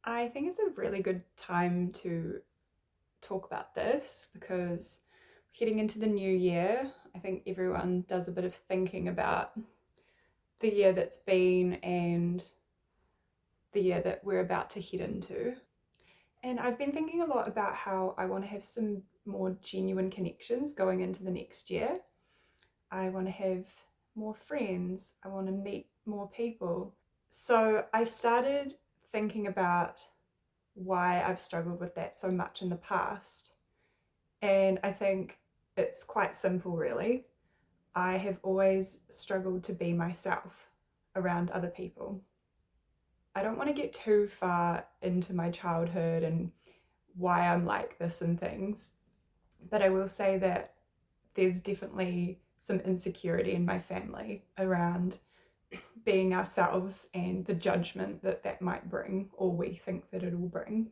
I think it's a really good time to talk about this because heading into the new year, I think everyone does a bit of thinking about the year that's been and the year that we're about to head into. And I've been thinking a lot about how I want to have some more genuine connections going into the next year. I want to have more friends. I want to meet more people. So I started thinking about why I've struggled with that so much in the past. And I think it's quite simple, really. I have always struggled to be myself around other people. I don't want to get too far into my childhood and why I'm like this and things, but I will say that there's definitely some insecurity in my family around being ourselves and the judgment that that might bring, or we think that it will bring.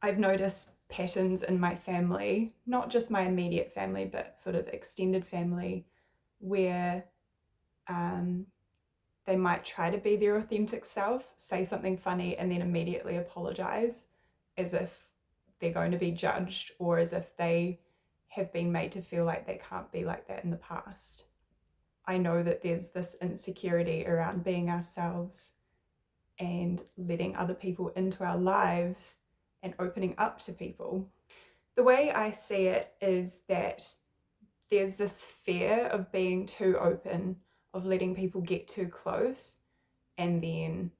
I've noticed patterns in my family, not just my immediate family, but sort of extended family, where um, they might try to be their authentic self, say something funny, and then immediately apologize as if they're going to be judged or as if they have been made to feel like they can't be like that in the past. I know that there's this insecurity around being ourselves and letting other people into our lives and opening up to people. The way I see it is that there's this fear of being too open, of letting people get too close, and then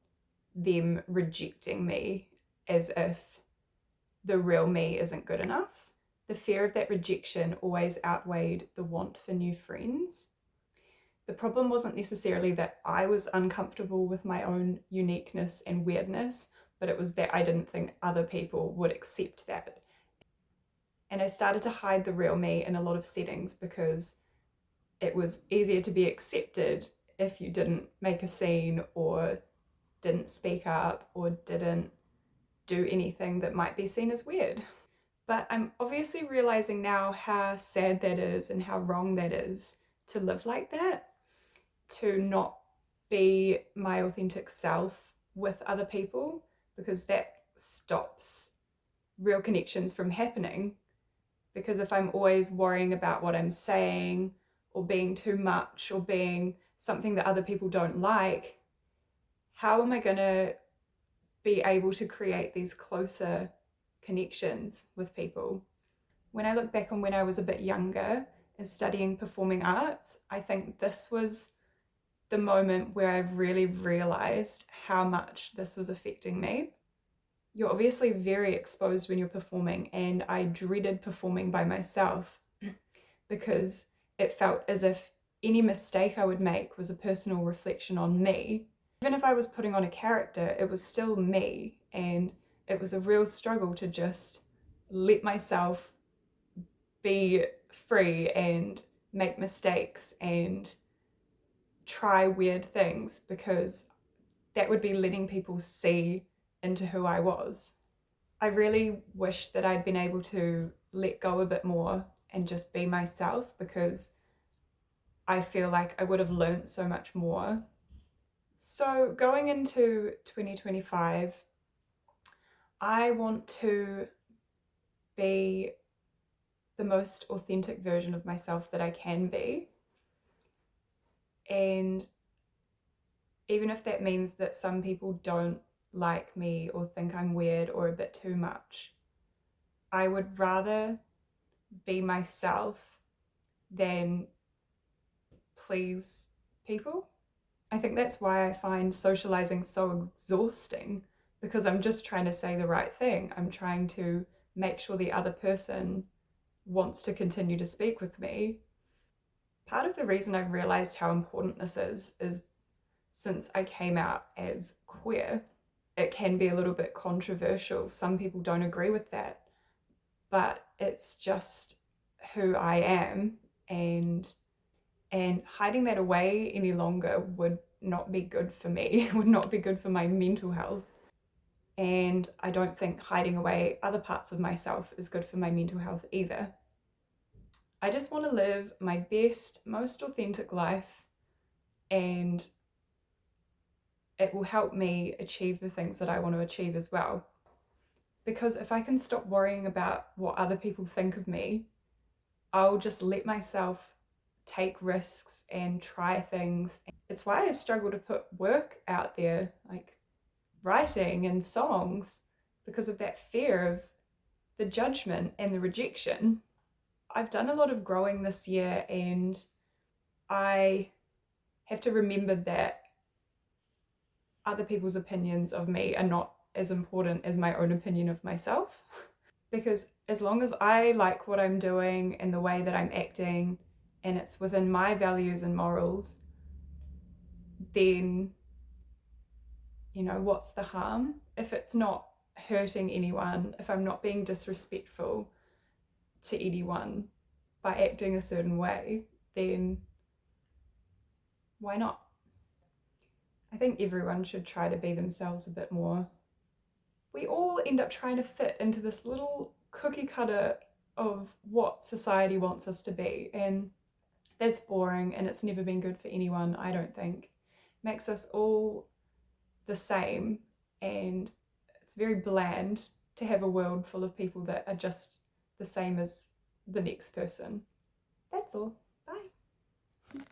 them rejecting me as if the real me isn't good enough. The fear of that rejection always outweighed the want for new friends. The problem wasn't necessarily that I was uncomfortable with my own uniqueness and weirdness, but it was that I didn't think other people would accept that. And I started to hide the real me in a lot of settings because it was easier to be accepted if you didn't make a scene or didn't speak up or didn't do anything that might be seen as weird. But I'm obviously realizing now how sad that is and how wrong that is to live like that, to not be my authentic self with other people, because that stops real connections from happening. Because if I'm always worrying about what I'm saying or being too much or being something that other people don't like, how am I going to be able to create these closer connections with people? When I look back on when I was a bit younger and studying performing arts, I think this was the moment where I really realized how much this was affecting me. You're obviously very exposed when you're performing, and I dreaded performing by myself because it felt as if any mistake I would make was a personal reflection on me. Even if I was putting on a character, it was still me, and it was a real struggle to just let myself be free and make mistakes and try weird things, because that would be letting people see into who I was. I really wish that I'd been able to let go a bit more and just be myself, because I feel like I would have learned so much more. So, going into 2025, I want to be the most authentic version of myself that I can be. And even if that means that some people don't like me or think I'm weird or a bit too much, I would rather be myself than please people. I think that's why I find socializing so exhausting, because I'm just trying to say the right thing. I'm trying to make sure the other person wants to continue to speak with me. Part of the reason I've realized how important this is since I came out as queer, it can be a little bit controversial. Some people don't agree with that, but it's just who I am, and hiding that away any longer would not be good for me. It would not be good for my mental health. And I don't think hiding away other parts of myself is good for my mental health either. I just want to live my best, most authentic life and it will help me achieve the things that I want to achieve as well. Because if I can stop worrying about what other people think of me, I'll just let myself take risks and try things. It's why I struggle to put work out there, like writing and songs, because of that fear of the judgment and the rejection. I've done a lot of growing this year, and I have to remember that other people's opinions of me are not as important as my own opinion of myself. Because as long as I like what I'm doing and the way that I'm acting, and it's within my values and morals, then, what's the harm? If it's not hurting anyone, if I'm not being disrespectful to anyone by acting a certain way, then why not? I think everyone should try to be themselves a bit more. We all end up trying to fit into this little cookie cutter of what society wants us to be, and that's boring, and it's never been good for anyone, I don't think. It makes us all the same, and it's very bland to have a world full of people that are just the same as the next person. That's all. Bye.